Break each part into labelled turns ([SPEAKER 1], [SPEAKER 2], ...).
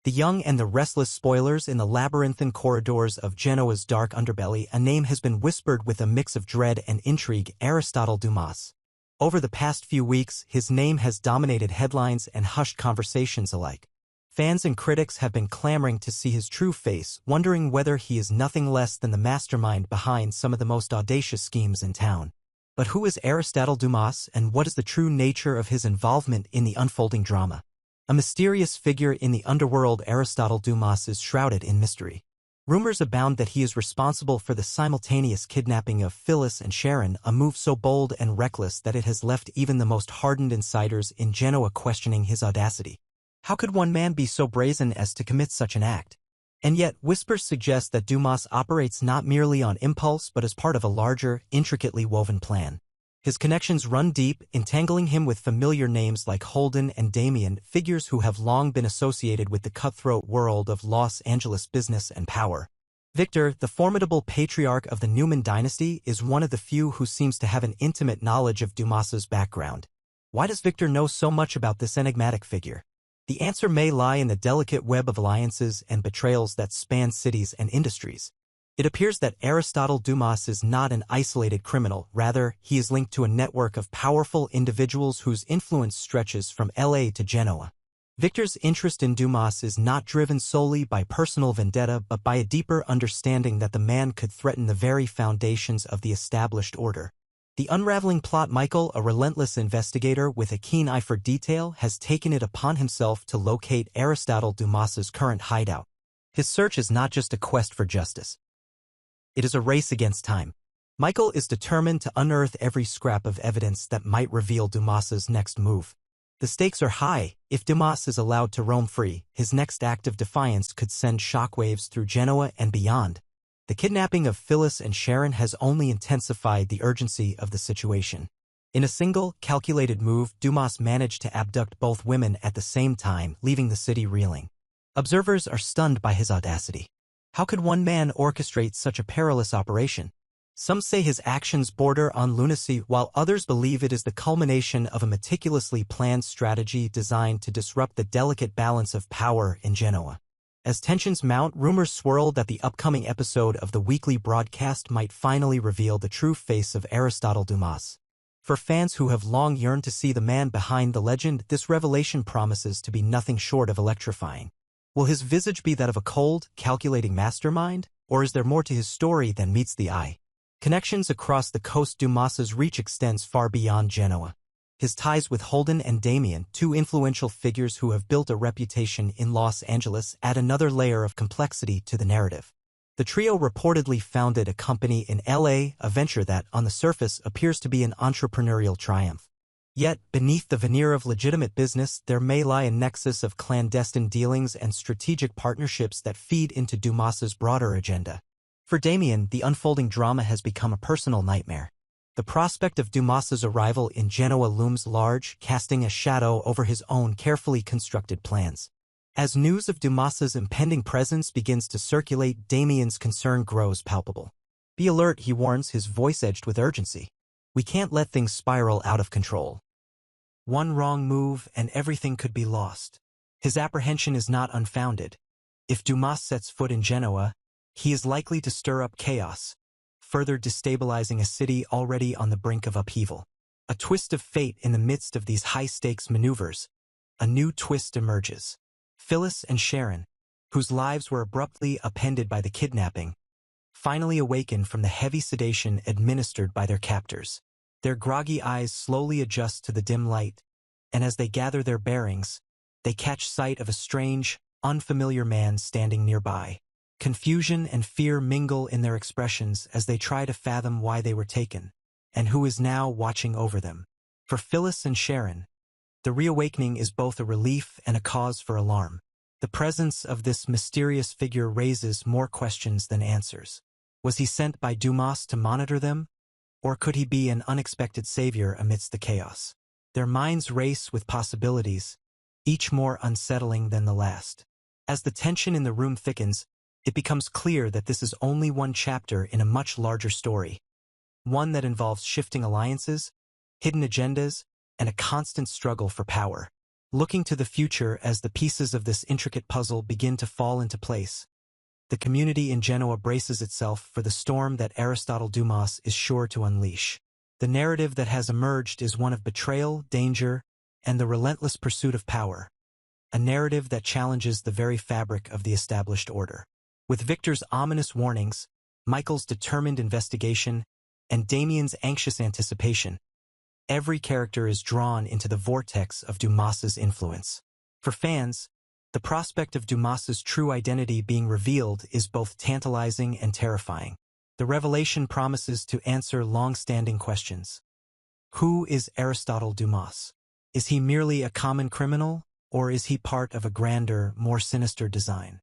[SPEAKER 1] The young and the restless spoilers in the labyrinthine corridors of Genoa's dark underbelly. A name has been whispered with a mix of dread and intrigue: Aristotle Dumas. Over the past few weeks, his name has dominated headlines and hushed conversations alike. Fans and critics have been clamoring to see his true face, wondering whether he is nothing less than the mastermind behind some of the most audacious schemes in town. But who is Aristotle Dumas, and what is the true nature of his involvement in the unfolding drama? A mysterious figure in the underworld, Aristotle Dumas is shrouded in mystery. Rumors abound that he is responsible for the simultaneous kidnapping of Phyllis and Sharon, a move so bold and reckless that it has left even the most hardened insiders in Genoa questioning his audacity. How could one man be so brazen as to commit such an act? And yet, whispers suggest that Dumas operates not merely on impulse but as part of a larger, intricately woven plan. His connections run deep, entangling him with familiar names like Holden and Damien, figures who have long been associated with the cutthroat world of Los Angeles business and power. Victor, the formidable patriarch of the Newman dynasty, is one of the few who seems to have an intimate knowledge of Dumas's background. Why does Victor know so much about this enigmatic figure? The answer may lie in the delicate web of alliances and betrayals that span cities and industries. It appears that Aristotle Dumas is not an isolated criminal. Rather, he is linked to a network of powerful individuals whose influence stretches from LA to Genoa. Victor's interest in Dumas is not driven solely by personal vendetta but by a deeper understanding that the man could threaten the very foundations of the established order. The unraveling plot: Michael, a relentless investigator with a keen eye for detail, has taken it upon himself to locate Aristotle Dumas's current hideout. His search is not just a quest for justice. It is a race against time. Michael is determined to unearth every scrap of evidence that might reveal Dumas's next move. The stakes are high. If Dumas is allowed to roam free, his next act of defiance could send shockwaves through Genoa and beyond. The kidnapping of Phyllis and Sharon has only intensified the urgency of the situation. In a single, calculated move, Dumas managed to abduct both women at the same time, leaving the city reeling. Observers are stunned by his audacity. How could one man orchestrate such a perilous operation? Some say his actions border on lunacy, while others believe it is the culmination of a meticulously planned strategy designed to disrupt the delicate balance of power in Genoa. As tensions mount, rumors swirl that the upcoming episode of the weekly broadcast might finally reveal the true face of Aristotle Dumas. For fans who have long yearned to see the man behind the legend, this revelation promises to be nothing short of electrifying. Will his visage be that of a cold, calculating mastermind, or is there more to his story than meets the eye? Connections across the coast. Dumas's reach extends far beyond Genoa. His ties with Holden and Damien, two influential figures who have built a reputation in Los Angeles, add another layer of complexity to the narrative. The trio reportedly founded a company in LA, a venture that, on the surface, appears to be an entrepreneurial triumph. Yet, beneath the veneer of legitimate business, there may lie a nexus of clandestine dealings and strategic partnerships that feed into Dumas's broader agenda. For Damien, the unfolding drama has become a personal nightmare. The prospect of Dumas's arrival in Genoa looms large, casting a shadow over his own carefully constructed plans. As news of Dumas's impending presence begins to circulate, Damien's concern grows palpable. Be alert, he warns, his voice edged with urgency. We can't let things spiral out of control. One wrong move and everything could be lost. His apprehension is not unfounded. If Dumas sets foot in Genoa, he is likely to stir up chaos, further destabilizing a city already on the brink of upheaval. A twist of fate in the midst of these high-stakes maneuvers. A new twist emerges. Phyllis and Sharon, whose lives were abruptly upended by the kidnapping, finally awaken from the heavy sedation administered by their captors. Their groggy eyes slowly adjust to the dim light, and as they gather their bearings, they catch sight of a strange, unfamiliar man standing nearby. Confusion and fear mingle in their expressions as they try to fathom why they were taken, and who is now watching over them. For Phyllis and Sharon, the reawakening is both a relief and a cause for alarm. The presence of this mysterious figure raises more questions than answers. Was he sent by Dumas to monitor them? Or could he be an unexpected savior amidst the chaos? Their minds race with possibilities, each more unsettling than the last. As the tension in the room thickens, it becomes clear that this is only one chapter in a much larger story. One that involves shifting alliances, hidden agendas, and a constant struggle for power. Looking to the future as the pieces of this intricate puzzle begin to fall into place, the community in Genoa braces itself for the storm that Aristotle Dumas is sure to unleash. The narrative that has emerged is one of betrayal, danger, and the relentless pursuit of power, a narrative that challenges the very fabric of the established order. With Victor's ominous warnings, Michael's determined investigation, and Damien's anxious anticipation, every character is drawn into the vortex of Dumas's influence. For fans, the prospect of Dumas's true identity being revealed is both tantalizing and terrifying. The revelation promises to answer long-standing questions. Who is Aristotle Dumas? Is he merely a common criminal, or is he part of a grander, more sinister design?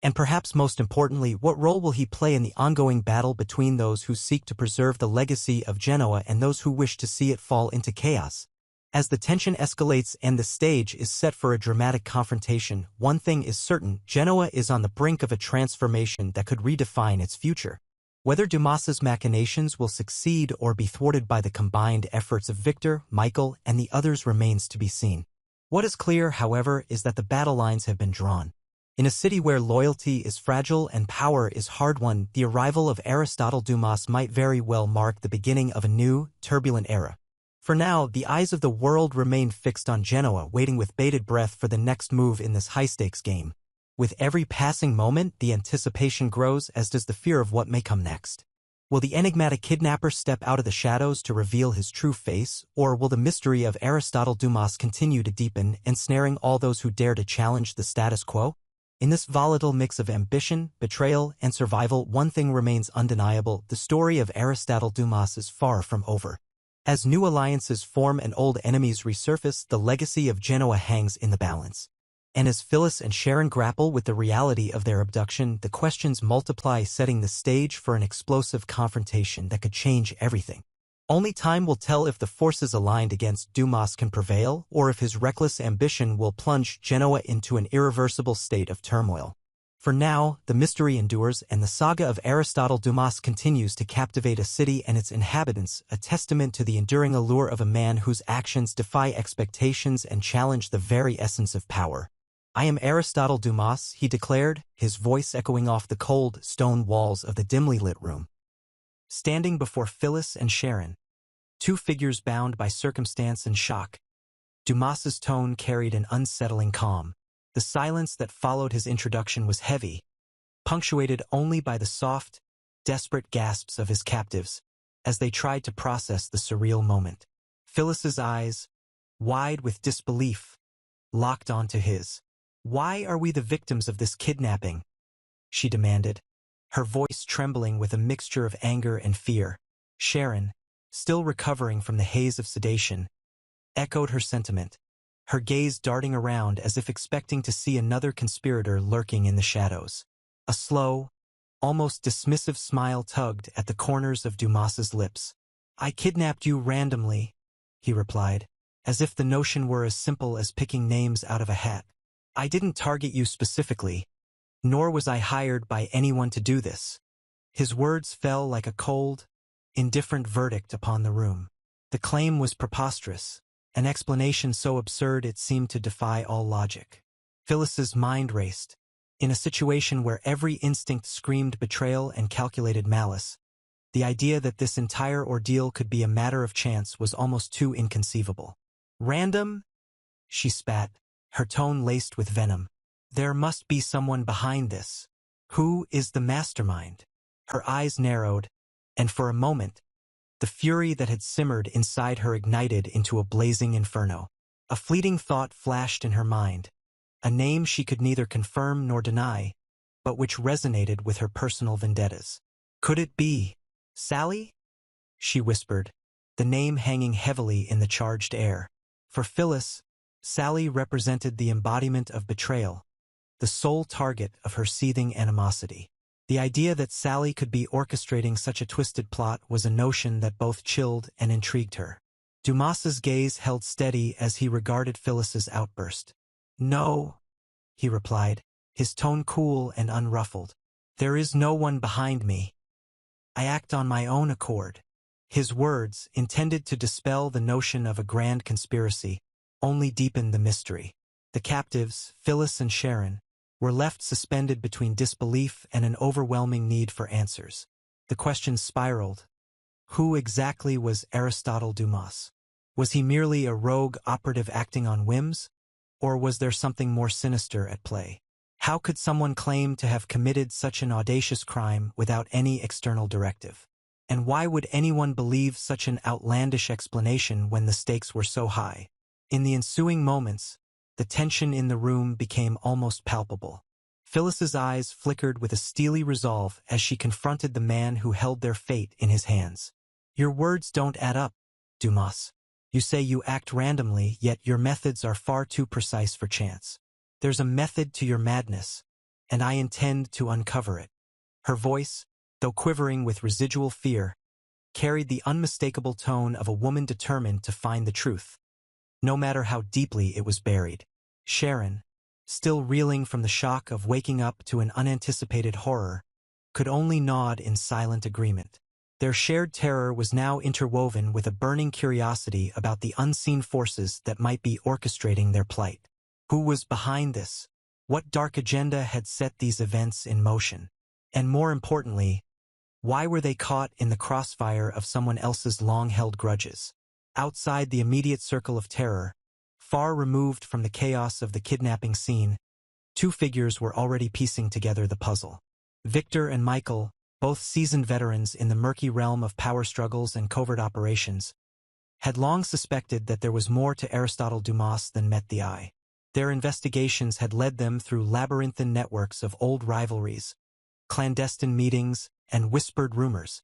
[SPEAKER 1] And perhaps most importantly, what role will he play in the ongoing battle between those who seek to preserve the legacy of Genoa and those who wish to see it fall into chaos? As the tension escalates and the stage is set for a dramatic confrontation, one thing is certain: Genoa is on the brink of a transformation that could redefine its future. Whether Dumas's machinations will succeed or be thwarted by the combined efforts of Victor, Michael, and the others remains to be seen. What is clear, however, is that the battle lines have been drawn. In a city where loyalty is fragile and power is hard-won, the arrival of Aristotle Dumas might very well mark the beginning of a new, turbulent era. For now, the eyes of the world remain fixed on Genoa, waiting with bated breath for the next move in this high-stakes game. With every passing moment, the anticipation grows, as does the fear of what may come next. Will the enigmatic kidnapper step out of the shadows to reveal his true face, or will the mystery of Aristotle Dumas continue to deepen, ensnaring all those who dare to challenge the status quo? In this volatile mix of ambition, betrayal, and survival, one thing remains undeniable: the story of Aristotle Dumas is far from over. As new alliances form and old enemies resurface, the legacy of Genoa hangs in the balance. And as Phyllis and Sharon grapple with the reality of their abduction, the questions multiply, setting the stage for an explosive confrontation that could change everything. Only time will tell if the forces aligned against Dumas can prevail, or if his reckless ambition will plunge Genoa into an irreversible state of turmoil. For now, the mystery endures, and the saga of Aristotle Dumas continues to captivate a city and its inhabitants, a testament to the enduring allure of a man whose actions defy expectations and challenge the very essence of power. "I am Aristotle Dumas," he declared, his voice echoing off the cold, stone walls of the dimly lit room. Standing before Phyllis and Sharon, two figures bound by circumstance and shock, Dumas's tone carried an unsettling calm. The silence that followed his introduction was heavy, punctuated only by the soft, desperate gasps of his captives, as they tried to process the surreal moment. Phyllis's eyes, wide with disbelief, locked onto his. "Why are we the victims of this kidnapping?" she demanded, her voice trembling with a mixture of anger and fear. Sharon, still recovering from the haze of sedation, echoed her sentiment, her gaze darting around as if expecting to see another conspirator lurking in the shadows. A slow, almost dismissive smile tugged at the corners of Dumas's lips. "I kidnapped you randomly," he replied, as if the notion were as simple as picking names out of a hat. "I didn't target you specifically, nor was I hired by anyone to do this." His words fell like a cold, indifferent verdict upon the room. The claim was preposterous, an explanation so absurd it seemed to defy all logic. Phyllis's mind raced. In a situation where every instinct screamed betrayal and calculated malice, the idea that this entire ordeal could be a matter of chance was almost too inconceivable. "Random?" she spat, her tone laced with venom. "There must be someone behind this. Who is the mastermind?" Her eyes narrowed, and for a moment, the fury that had simmered inside her ignited into a blazing inferno. A fleeting thought flashed in her mind, a name she could neither confirm nor deny, but which resonated with her personal vendettas. "Could it be Sally?" she whispered, the name hanging heavily in the charged air. For Phyllis, Sally represented the embodiment of betrayal, the sole target of her seething animosity. The idea that Sally could be orchestrating such a twisted plot was a notion that both chilled and intrigued her. Dumas's gaze held steady as he regarded Phyllis's outburst. "No," he replied, his tone cool and unruffled. "There is no one behind me. I act on my own accord." His words, intended to dispel the notion of a grand conspiracy, only deepened the mystery. The captives, Phyllis and Sharon, were left suspended between disbelief and an overwhelming need for answers. The questions spiraled. Who exactly was Aristotle Dumas? Was he merely a rogue operative acting on whims? Or was there something more sinister at play? How could someone claim to have committed such an audacious crime without any external directive? And why would anyone believe such an outlandish explanation when the stakes were so high? In the ensuing moments, the tension in the room became almost palpable. Phyllis's eyes flickered with a steely resolve as she confronted the man who held their fate in his hands. Your words don't add up, Dumas. You say you act randomly, yet your methods are far too precise for chance. There's a method to your madness, and I intend to uncover it. Her voice, though quivering with residual fear, carried the unmistakable tone of a woman determined to find the truth, no matter how deeply it was buried. Sharon, still reeling from the shock of waking up to an unanticipated horror, could only nod in silent agreement. Their shared terror was now interwoven with a burning curiosity about the unseen forces that might be orchestrating their plight. Who was behind this? What dark agenda had set these events in motion? And more importantly, why were they caught in the crossfire of someone else's long-held grudges? Outside the immediate circle of terror, far removed from the chaos of the kidnapping scene, two figures were already piecing together the puzzle. Victor and Michael, both seasoned veterans in the murky realm of power struggles and covert operations, had long suspected that there was more to Aristotle Dumas than met the eye. Their investigations had led them through labyrinthine networks of old rivalries, clandestine meetings, and whispered rumors,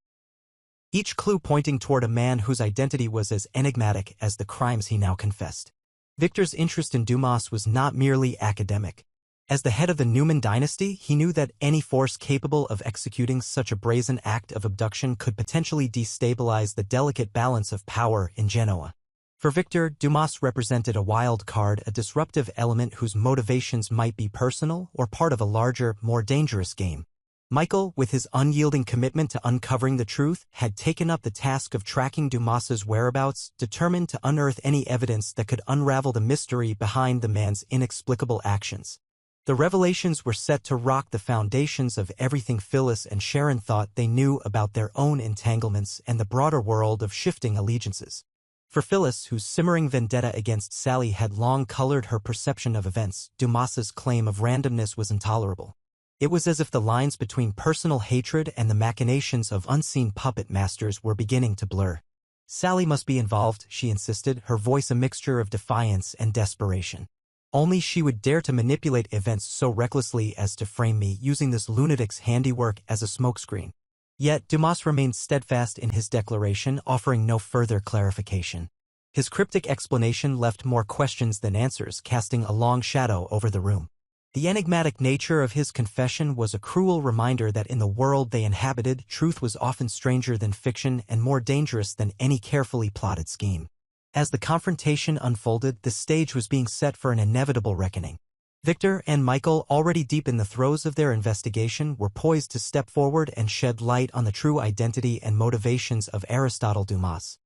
[SPEAKER 1] each clue pointing toward a man whose identity was as enigmatic as the crimes he now confessed. Victor's interest in Dumas was not merely academic. As the head of the Newman dynasty, he knew that any force capable of executing such a brazen act of abduction could potentially destabilize the delicate balance of power in Genoa. For Victor, Dumas represented a wild card, a disruptive element whose motivations might be personal or part of a larger, more dangerous game. Michael, with his unyielding commitment to uncovering the truth, had taken up the task of tracking Dumas's whereabouts, determined to unearth any evidence that could unravel the mystery behind the man's inexplicable actions. The revelations were set to rock the foundations of everything Phyllis and Sharon thought they knew about their own entanglements and the broader world of shifting allegiances. For Phyllis, whose simmering vendetta against Sally had long colored her perception of events, Dumas's claim of randomness was intolerable. It was as if the lines between personal hatred and the machinations of unseen puppet masters were beginning to blur. Sally must be involved, she insisted, her voice a mixture of defiance and desperation. Only she would dare to manipulate events so recklessly as to frame me, using this lunatic's handiwork as a smokescreen. Yet Dumas remained steadfast in his declaration, offering no further clarification. His cryptic explanation left more questions than answers, casting a long shadow over the room. The enigmatic nature of his confession was a cruel reminder that in the world they inhabited, truth was often stranger than fiction and more dangerous than any carefully plotted scheme. As the confrontation unfolded, the stage was being set for an inevitable reckoning. Victor and Michael, already deep in the throes of their investigation, were poised to step forward and shed light on the true identity and motivations of Aristotle Dumas.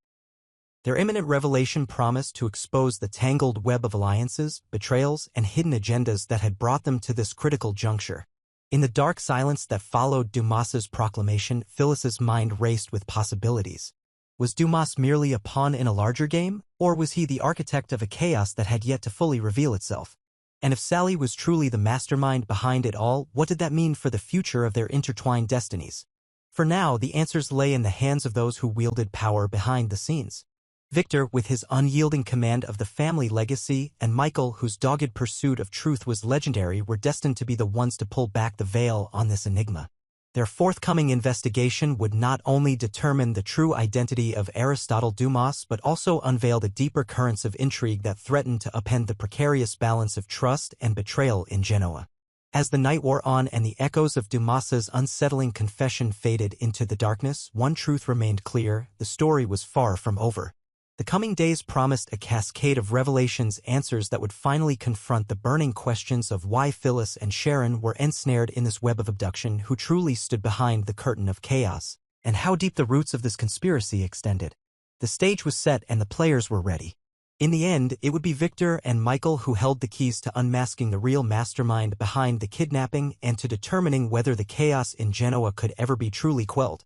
[SPEAKER 1] Their imminent revelation promised to expose the tangled web of alliances, betrayals, and hidden agendas that had brought them to this critical juncture. In the dark silence that followed Dumas's proclamation, Phyllis's mind raced with possibilities. Was Dumas merely a pawn in a larger game, or was he the architect of a chaos that had yet to fully reveal itself? And if Sally was truly the mastermind behind it all, what did that mean for the future of their intertwined destinies? For now, the answers lay in the hands of those who wielded power behind the scenes. Victor, with his unyielding command of the family legacy, and Michael, whose dogged pursuit of truth was legendary, were destined to be the ones to pull back the veil on this enigma. Their forthcoming investigation would not only determine the true identity of Aristotle Dumas but also unveil the deeper currents of intrigue that threatened to upend the precarious balance of trust and betrayal in Genoa. As the night wore on and the echoes of Dumas's unsettling confession faded into the darkness, one truth remained clear: the story was far from over. The coming days promised a cascade of revelations, answers that would finally confront the burning questions of why Phyllis and Sharon were ensnared in this web of abduction, who truly stood behind the curtain of chaos, and how deep the roots of this conspiracy extended. The stage was set and the players were ready. In the end, it would be Victor and Michael who held the keys to unmasking the real mastermind behind the kidnapping and to determining whether the chaos in Genoa could ever be truly quelled.